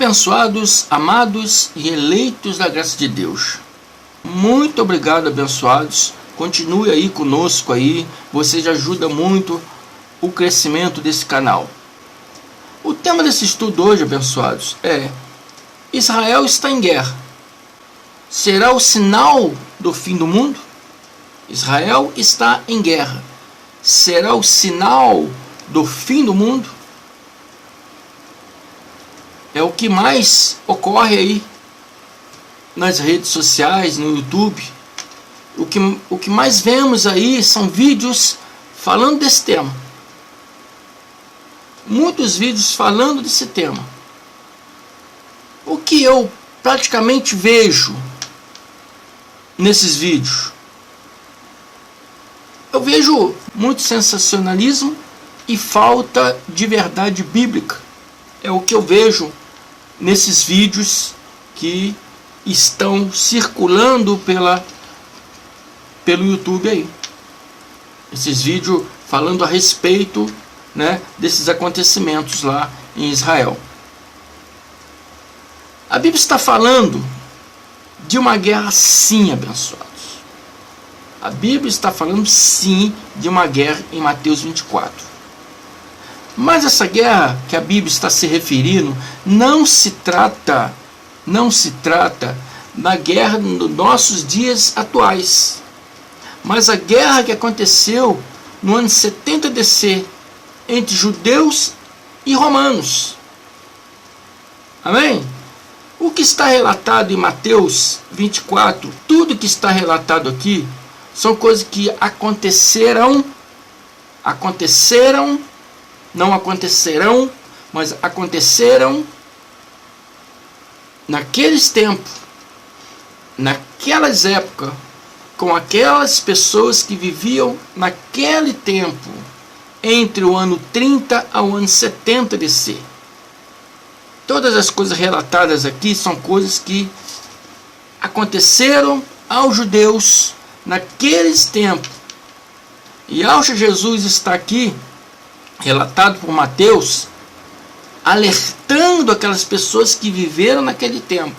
Abençoados, amados e eleitos da graça de Deus. Muito obrigado, abençoados. Continue aí conosco aí. Você já ajuda muito o crescimento desse canal. O tema desse estudo hoje, abençoados, é: Israel está em guerra. Será o sinal do fim do mundo? Israel está em guerra. Será o sinal do fim do mundo? É o que mais ocorre aí nas redes sociais, no YouTube. O que mais vemos aí são vídeos falando desse tema. Muitos vídeos falando desse tema. O que eu praticamente vejo nesses vídeos? Eu vejo muito sensacionalismo e falta de verdade bíblica. É o que eu vejo nesses vídeos que estão circulando pelo YouTube aí. Esses vídeos falando a respeito, né, desses acontecimentos lá em Israel. A Bíblia está falando de uma guerra, sim, abençoados. A Bíblia está falando sim de uma guerra em Mateus 24. Mas essa guerra que a Bíblia está se referindo não se trata da guerra nos nossos dias atuais, mas a guerra que aconteceu no ano 70 DC entre judeus e romanos. Amém? O que está relatado em Mateus 24, tudo que está relatado aqui, são coisas que não acontecerão, mas aconteceram naqueles tempos, naquelas épocas, com aquelas pessoas que viviam naquele tempo, entre o ano 30 ao ano 70 DC. Todas as coisas relatadas aqui são coisas que aconteceram aos judeus naqueles tempos. E ao Jesus está aqui, relatado por Mateus, alertando aquelas pessoas que viveram naquele tempo.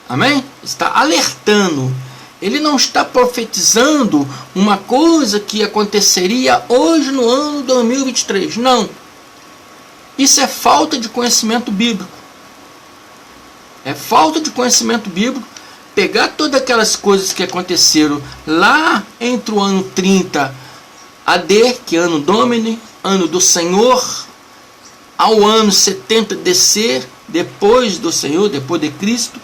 Amém? Está alertando. Ele não está profetizando uma coisa que aconteceria hoje no ano 2023. Não. Isso é falta de conhecimento bíblico. É falta de conhecimento bíblico pegar todas aquelas coisas que aconteceram lá entre o ano 30 AD, que é ano Domini, ano do Senhor, ao ano 70 DC, depois do Senhor, depois de Cristo,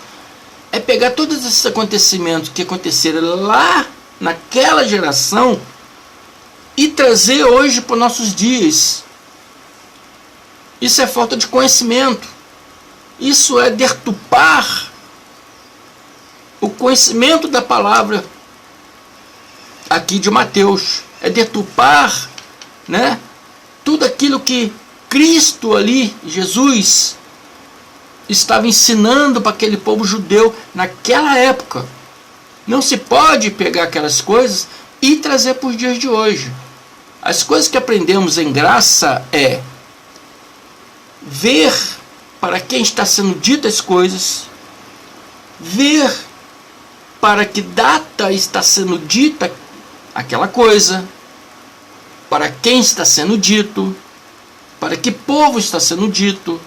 é pegar todos esses acontecimentos que aconteceram lá naquela geração e trazer hoje para os nossos dias. Isso é falta de conhecimento. Isso é deturpar o conhecimento da palavra aqui de Mateus. É deturpar, né, tudo aquilo que Cristo ali, Jesus, estava ensinando para aquele povo judeu naquela época. Não se pode pegar aquelas coisas e trazer para os dias de hoje. As coisas que aprendemos em graça é ver para quem está sendo ditas as coisas, ver para que data está sendo dita aquela coisa, para quem está sendo dito, para que povo está sendo dito.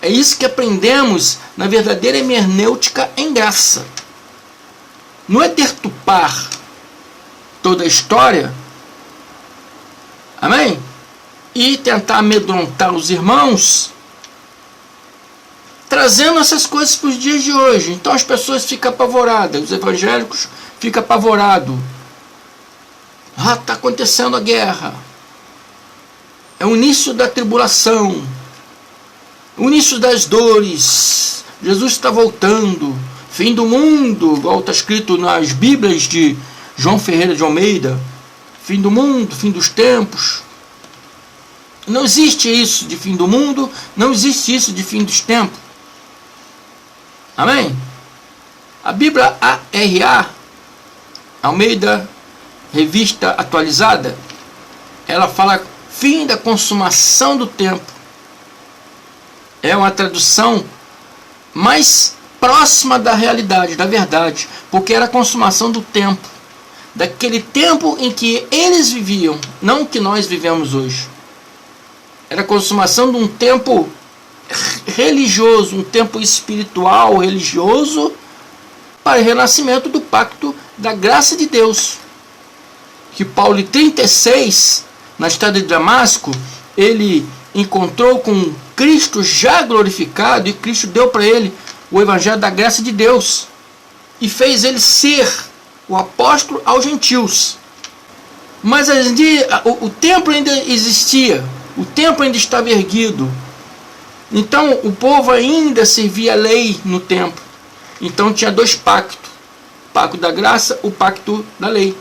É isso que aprendemos na verdadeira hermenêutica em graça. Não é deturpar toda a história, amém? E tentar amedrontar os irmãos, trazendo essas coisas para os dias de hoje. Então as pessoas ficam apavoradas, os evangélicos ficam apavorados. Ah, está acontecendo a guerra. É o início da tribulação. O início das dores. Jesus está voltando. Fim do mundo, igual está escrito nas Bíblias de João Ferreira de Almeida. Fim do mundo, fim dos tempos. Não existe isso de fim do mundo. Não existe isso de fim dos tempos. Amém? A Bíblia ARA, Almeida, Revista Atualizada, ela fala fim da consumação do tempo. é uma tradução mais próxima da realidade, da verdade, porque era a consumação do tempo, daquele tempo em que eles viviam, não o que nós vivemos hoje. Era a consumação de um tempo religioso, um tempo espiritual, religioso, para o renascimento do pacto da graça de Deus. Que Paulo, em 36, na estrada de Damasco, ele encontrou com Cristo já glorificado, e Cristo deu para ele o evangelho da graça de Deus e fez ele ser o apóstolo aos gentios. Mas o templo ainda existia, o templo ainda estava erguido, então o povo ainda servia a lei no templo. Então tinha dois pactos, o pacto da graça, o pacto da lei.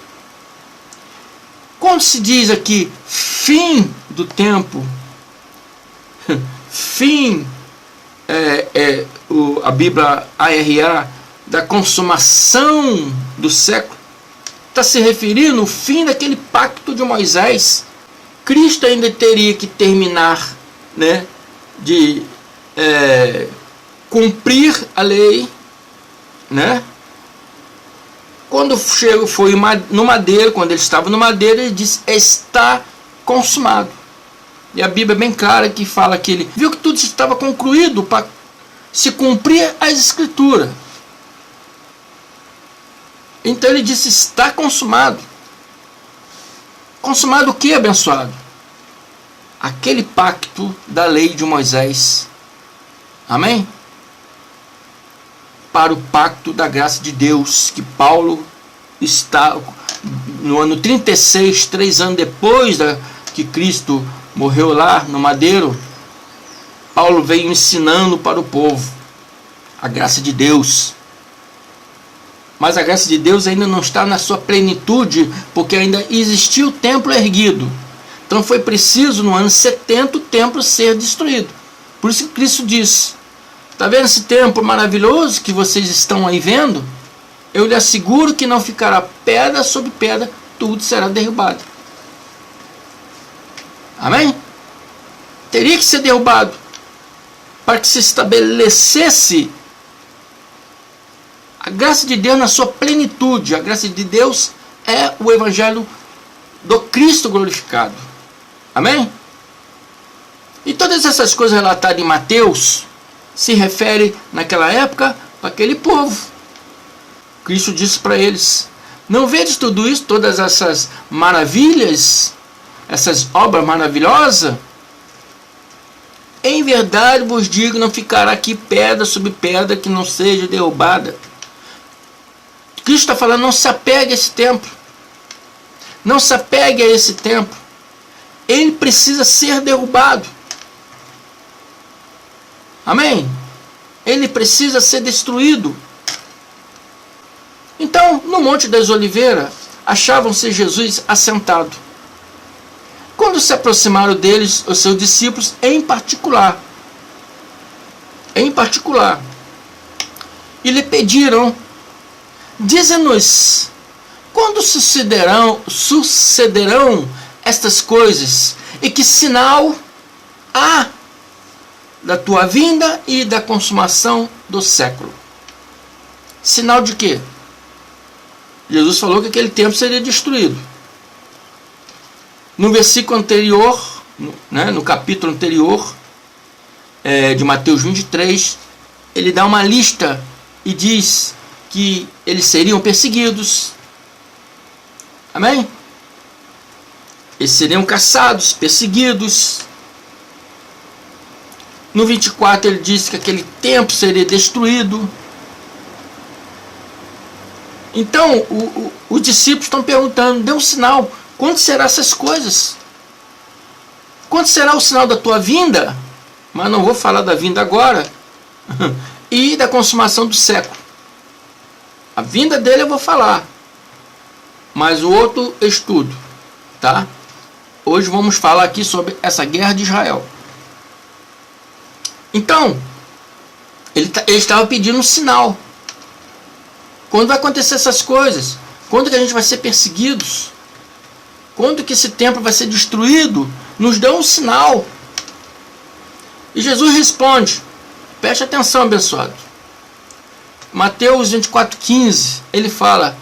Quando se diz aqui fim do tempo, fim, a Bíblia ARA, da consumação do século, está se referindo ao fim daquele pacto de Moisés. Cristo ainda teria que terminar, né, de cumprir a lei, né? Quando foi no madeiro, quando ele estava no madeiro, ele disse: está consumado. E a Bíblia é bem clara que fala que ele viu que tudo estava concluído para se cumprir as Escrituras. Então ele disse: está consumado. Consumado o que, abençoado? Aquele pacto da lei de Moisés. Amém? Para o pacto da graça de Deus, que Paulo está no ano 36, 3 anos depois que Cristo morreu lá no madeiro. Paulo veio ensinando para o povo a graça de Deus. Mas a graça de Deus ainda não está na sua plenitude, porque ainda existia o templo erguido. Então foi preciso no ano 70 o templo ser destruído. Por isso que Cristo disse: está vendo esse templo maravilhoso que vocês estão aí vendo? Eu lhe asseguro que não ficará pedra sobre pedra, tudo será derrubado. Amém? Teria que ser derrubado para que se estabelecesse a graça de Deus na sua plenitude. A graça de Deus é o evangelho do Cristo glorificado. Amém? E todas essas coisas relatadas em Mateus se refere naquela época para aquele povo. Cristo disse para eles: não vedes tudo isso, todas essas maravilhas, essas obras maravilhosas? Em verdade vos digo, não ficará aqui pedra sobre pedra que não seja derrubada. Cristo está falando: não se apegue a esse templo. Não se apegue a esse templo. Ele precisa ser derrubado. Amém? Ele precisa ser destruído. Então, no Monte das Oliveiras, achavam-se Jesus assentado. Quando se aproximaram deles, os seus discípulos, em particular, e lhe pediram: dize-nos, quando sucederão estas coisas, e que sinal há da tua vinda e da consumação do século? Sinal de quê? Jesus falou que aquele templo seria destruído. No versículo anterior, no capítulo anterior, de Mateus 23, ele dá uma lista e diz que eles seriam perseguidos. Amém? Eles seriam caçados, perseguidos. No 24 ele diz que aquele templo seria destruído. Então os discípulos estão perguntando: dê um sinal, quando serão essas coisas? Quando será o sinal da tua vinda? Mas não vou falar da vinda agora. E da consumação do século. A vinda dele eu vou falar, mas o outro estudo, tá? Hoje vamos falar aqui sobre essa guerra de Israel. Então, ele estava pedindo um sinal. Quando vai acontecer essas coisas? Quando que a gente vai ser perseguidos? Quando que esse templo vai ser destruído? Nos dá um sinal. E Jesus responde, preste atenção, abençoado. Mateus 24:15, ele fala,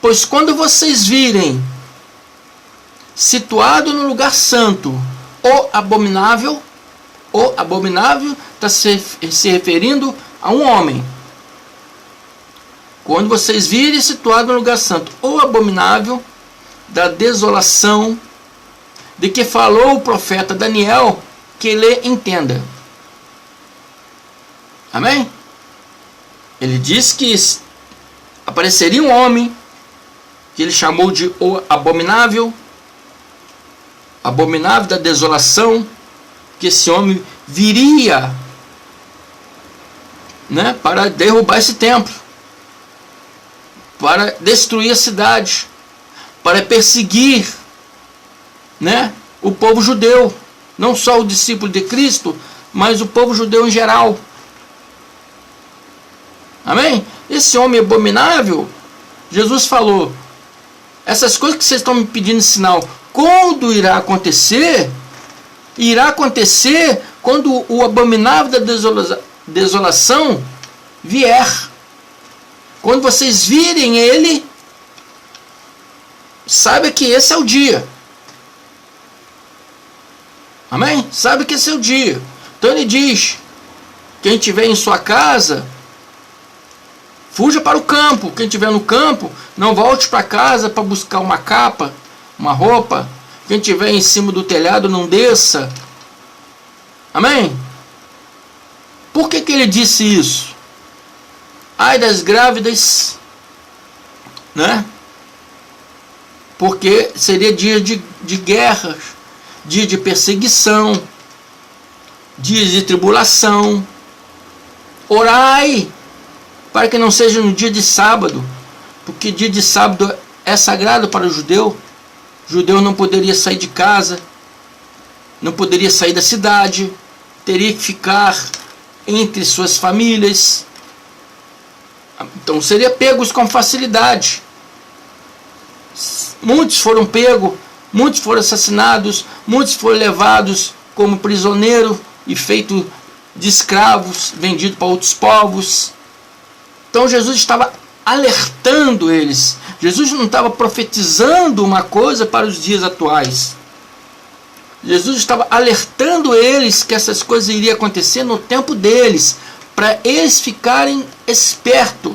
pois quando vocês virem situado no lugar santo o abominável está se referindo a um homem. Quando vocês virem situado no lugar santo o abominável da desolação, de que falou o profeta Daniel, que ele entenda. Amém? Ele diz que apareceria um homem, que ele chamou de o abominável da desolação, que esse homem viria, né, para derrubar esse templo, para destruir a cidade, para perseguir, né, o povo judeu, não só o discípulo de Cristo, mas o povo judeu em geral. Amém? Esse homem abominável, Jesus falou, essas coisas que vocês estão me pedindo sinal, quando irá acontecer? Irá acontecer quando o abominável da desolação vier. Quando vocês virem ele, saiba que esse é o dia. Amém? Sabe que esse é o dia. Então ele diz, quem estiver em sua casa, fuja para o campo. Quem estiver no campo, não volte para casa para buscar uma capa, uma roupa. Quem estiver em cima do telhado, não desça. Amém? Por que ele disse isso? Ai das grávidas, né? Porque seria dia de guerra, dia de perseguição, dia de tribulação. Orai para que não seja no dia de sábado, porque dia de sábado é sagrado para o judeu. O judeu não poderia sair de casa, não poderia sair da cidade, teria que ficar entre suas famílias. Então seria pegos com facilidade. Muitos foram pegos, muitos foram assassinados, muitos foram levados como prisioneiro e feito de escravos, vendido para outros povos. Então Jesus estava alertando eles. Jesus não estava profetizando uma coisa para os dias atuais. Jesus estava alertando eles que essas coisas iriam acontecer no tempo deles, para eles ficarem espertos.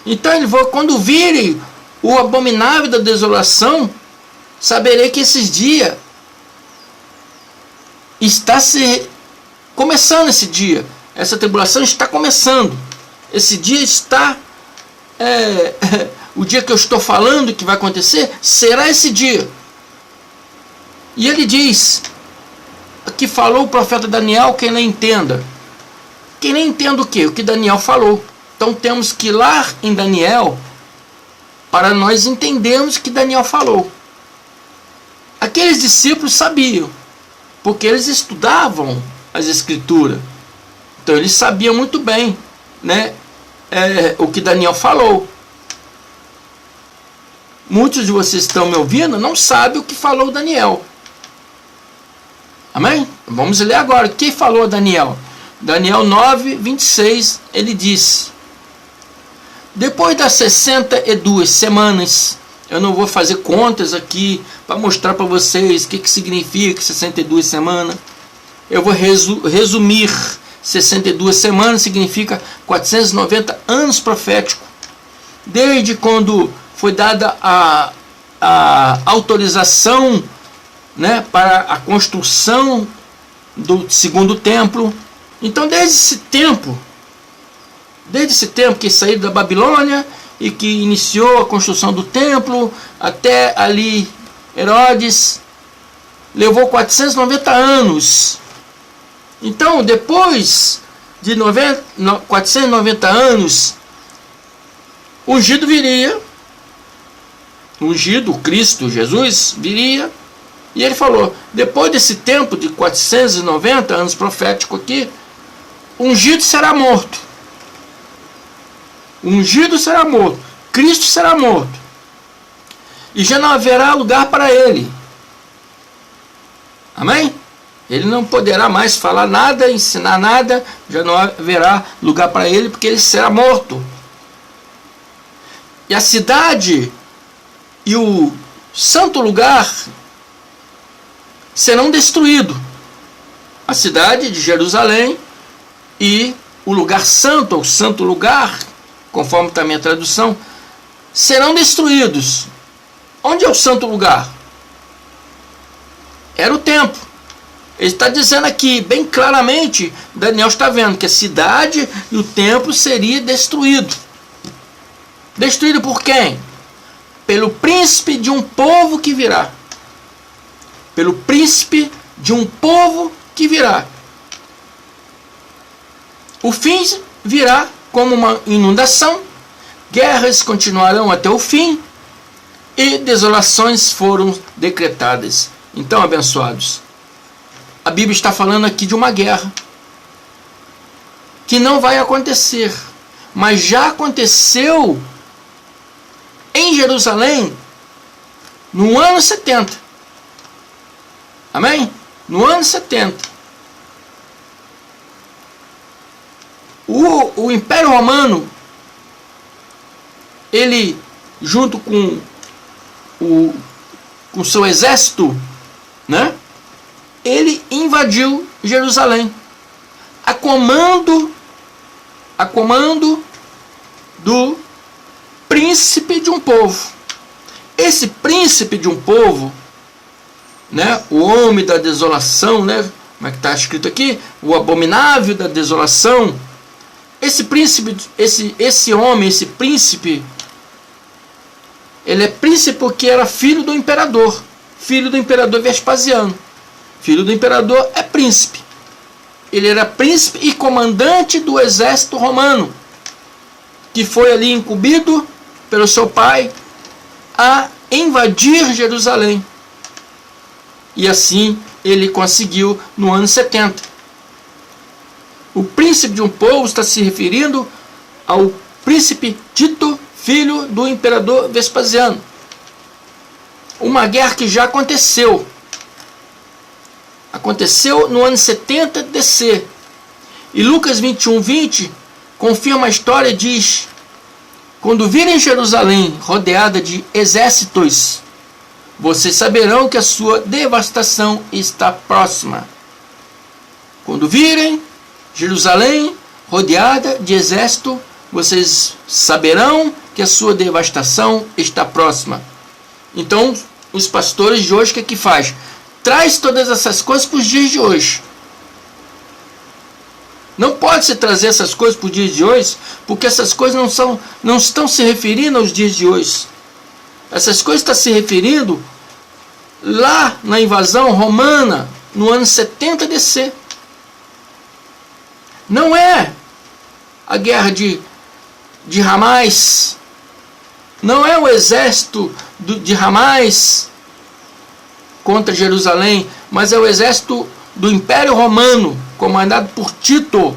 Então ele falou, quando virem o abominável da desolação, saberei que esses dias está se começando esse dia. Essa tribulação está começando. Esse dia está... o dia que eu estou falando que vai acontecer, será esse dia. E ele diz, que falou o profeta Daniel, quem não entenda. Quem nem entenda o que? O que Daniel falou. Então temos que ir lá em Daniel, para nós entendermos o que Daniel falou. Aqueles discípulos sabiam, porque eles estudavam as escrituras. Então eles sabiam muito bem, né, o que Daniel falou. Muitos de vocês estão me ouvindo não sabem o que falou Daniel. Amém? Vamos ler agora. O que falou Daniel? Daniel 9:26, ele disse: depois das 62 semanas, eu não vou fazer contas aqui para mostrar para vocês o que significa 62 semanas. Eu vou resumir. 62 semanas significa 490 anos proféticos. Desde quando foi dada a autorização, né, para a construção do segundo templo. Então desde esse tempo que saiu da Babilônia e que iniciou a construção do templo, até ali Herodes, levou 490 anos. Então depois de 490 anos, o ungido viria, o ungido, o Cristo, Jesus, viria. E ele falou, depois desse tempo de 490 anos profético aqui, o ungido será morto. O ungido será morto. Cristo será morto. E já não haverá lugar para ele. Amém? Ele não poderá mais falar nada, ensinar nada, já não haverá lugar para ele, porque ele será morto. E a cidade e o santo lugar serão destruídos. A cidade de Jerusalém e o lugar santo, ou santo lugar, conforme também a tradução, serão destruídos. Onde é o santo lugar? Era o templo. Ele está dizendo aqui, bem claramente, Daniel está vendo que a cidade e o templo seria destruído. Destruído por quem? Pelo príncipe de um povo que virá. Pelo príncipe de um povo que virá. O fim virá como uma inundação, guerras continuarão até o fim e desolações foram decretadas. Então, abençoados, a Bíblia está falando aqui de uma guerra que não vai acontecer, mas já aconteceu em Jerusalém no ano 70. Amém? No ano 70. O Império Romano, ele, junto com o seu exército, né? Ele invadiu Jerusalém a comando do príncipe de um povo. Esse príncipe de um povo, né? O homem da desolação, né? Como é que está escrito aqui? O abominável da desolação. Esse príncipe, esse homem, esse príncipe, ele é príncipe porque era filho do imperador Vespasiano. Filho do imperador é príncipe. Ele era príncipe e comandante do exército romano, que foi ali incumbido pelo seu pai a invadir Jerusalém. E assim ele conseguiu no ano 70. O príncipe de um povo está se referindo ao príncipe Tito, filho do imperador Vespasiano. Uma guerra que já aconteceu. Aconteceu no ano 70 DC. E Lucas 21:20 confirma a história e diz: quando virem Jerusalém rodeada de exércitos, vocês saberão que a sua devastação está próxima. Quando virem Jerusalém rodeada de exército, vocês saberão que a sua devastação está próxima. Então, os pastores de hoje, o que faz? Traz todas essas coisas para os dias de hoje. Não pode se trazer essas coisas para os dias de hoje, porque essas coisas não estão se referindo aos dias de hoje. Essas coisas estão se referindo lá na invasão romana, no ano 70 DC. Não é a guerra de Hamas, não é o exército de Hamas contra Jerusalém, mas é o exército do Império Romano, comandado por Tito,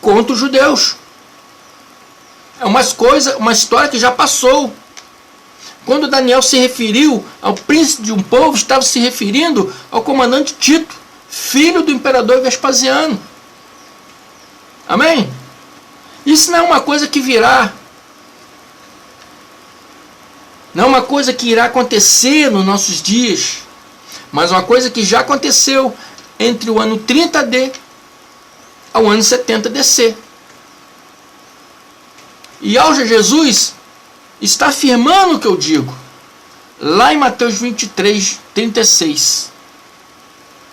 contra os judeus. É uma história que já passou. Quando Daniel se referiu ao príncipe de um povo, estava se referindo ao comandante Tito, filho do imperador Vespasiano. Amém? Isso não é uma coisa que virá. Não é uma coisa que irá acontecer nos nossos dias, mas uma coisa que já aconteceu entre o ano 30 AD ao ano 70 DC. E ao Jesus está afirmando o que eu digo, lá em Mateus 23, 36.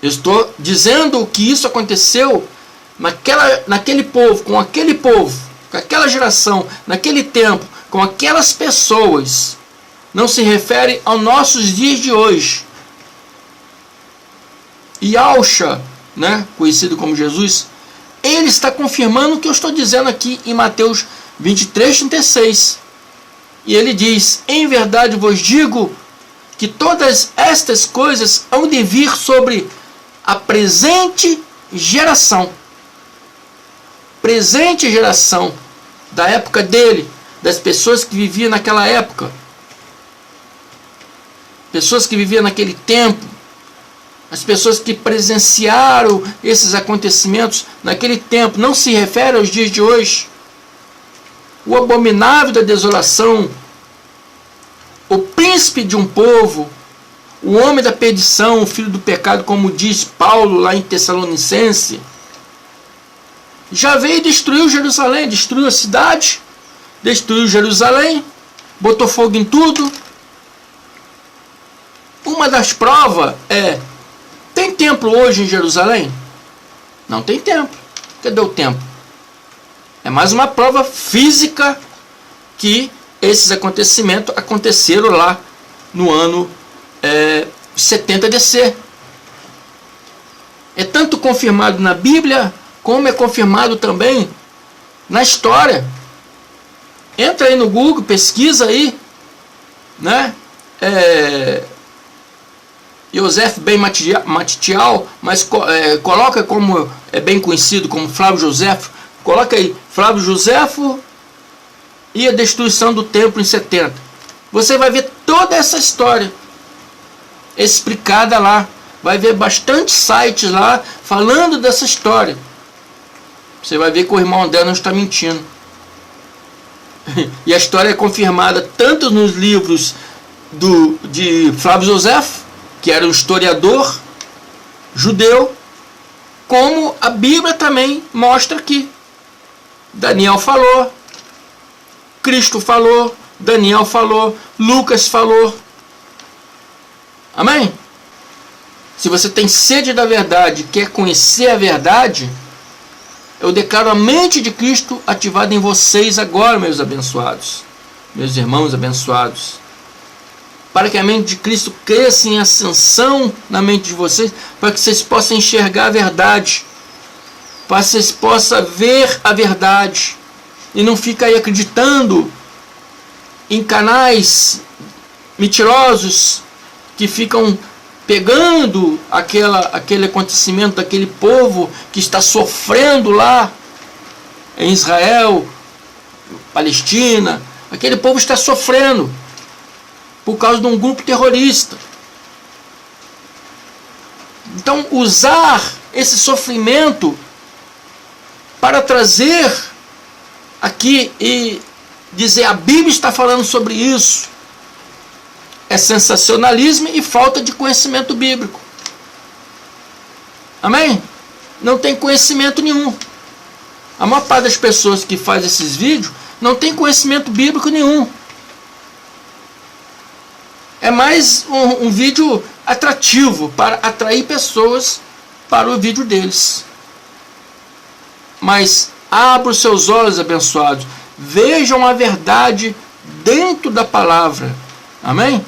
Eu estou dizendo que isso aconteceu naquele povo, com aquela geração, naquele tempo, com aquelas pessoas. Não se refere aos nossos dias de hoje. E Yahshua, né, conhecido como Jesus, ele está confirmando o que eu estou dizendo aqui em Mateus 23, 36. E ele diz: em verdade vos digo que todas estas coisas hão de vir sobre a presente geração. Presente geração, da época dele, das pessoas que viviam naquela época. Pessoas que viviam naquele tempo, As pessoas que presenciaram esses acontecimentos naquele tempo, não se refere aos dias de hoje. O abominável da desolação, o príncipe de um povo, o homem da perdição, o filho do pecado, como diz Paulo lá em Tessalonicense, já veio e destruiu Jerusalém, destruiu a cidade, destruiu Jerusalém, botou fogo em tudo. Uma das provas é: tem templo hoje em Jerusalém? Não tem templo. Cadê o templo? É mais uma prova física que esses acontecimentos aconteceram lá no ano 70 DC. É tanto confirmado na Bíblia, como é confirmado também na história. Entra aí no Google, pesquisa aí, né? Yosef Ben Matitial, mas coloca como é bem conhecido como Flávio Josefo. Coloca aí, Flávio Josefo e a destruição do templo em 70. Você vai ver toda essa história explicada lá. Vai ver bastante sites lá falando dessa história. Você vai ver que o irmão André não está mentindo. E a história é confirmada tanto nos livros de Flávio Josefo, que era um historiador judeu, como a Bíblia também mostra aqui. Daniel falou, Cristo falou, Daniel falou, Lucas falou. Amém? Se você tem sede da verdade, quer conhecer a verdade, eu declaro a mente de Cristo ativada em vocês agora, meus abençoados, meus irmãos abençoados, para que a mente de Cristo cresça em ascensão na mente de vocês, para que vocês possam enxergar a verdade, para que vocês possam ver a verdade, e não fica aí acreditando em canais mentirosos que ficam pegando aquele acontecimento daquele povo que está sofrendo lá em Israel, Palestina. Aquele povo está sofrendo por causa de um grupo terrorista. Então, usar esse sofrimento para trazer aqui e dizer a Bíblia está falando sobre isso é sensacionalismo e falta de conhecimento bíblico. Amém? Não tem conhecimento nenhum. A maior parte das pessoas que faz esses vídeos não tem conhecimento bíblico nenhum. É mais um vídeo atrativo para atrair pessoas para o vídeo deles. Mas abra os seus olhos, abençoados. Vejam a verdade dentro da palavra. Amém?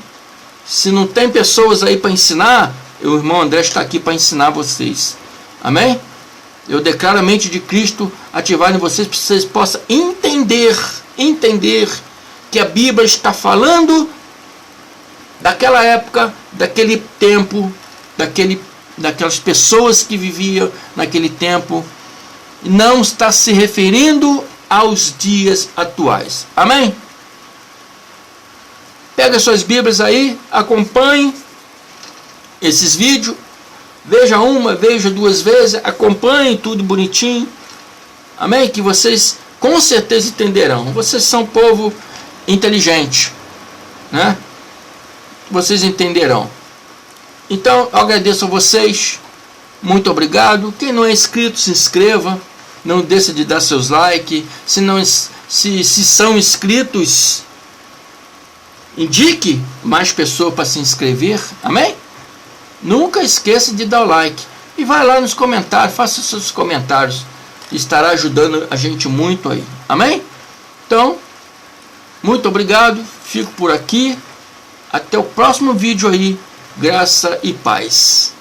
Se não tem pessoas aí para ensinar, o irmão André está aqui para ensinar vocês. Amém? Eu declaro a mente de Cristo ativada em vocês, para que vocês possam entender que a Bíblia está falando daquela época, daquele tempo, daquelas pessoas que viviam naquele tempo, e não está se referindo aos dias atuais. Amém? Pega suas Bíblias aí, acompanhe esses vídeos, veja uma, veja duas vezes, acompanhe tudo bonitinho. Amém? Que vocês com certeza entenderão. Vocês são povo inteligente, né? Vocês entenderão. Então, eu agradeço a vocês. Muito obrigado. Quem não é inscrito, se inscreva. Não deixe de dar seus likes. Se são inscritos, indique mais pessoas para se inscrever. Amém? Nunca esqueça de dar o like. E vai lá nos comentários. Faça os seus comentários. Estará ajudando a gente muito aí. Amém? Então, muito obrigado. Fico por aqui. Até o próximo vídeo aí. Graça e paz.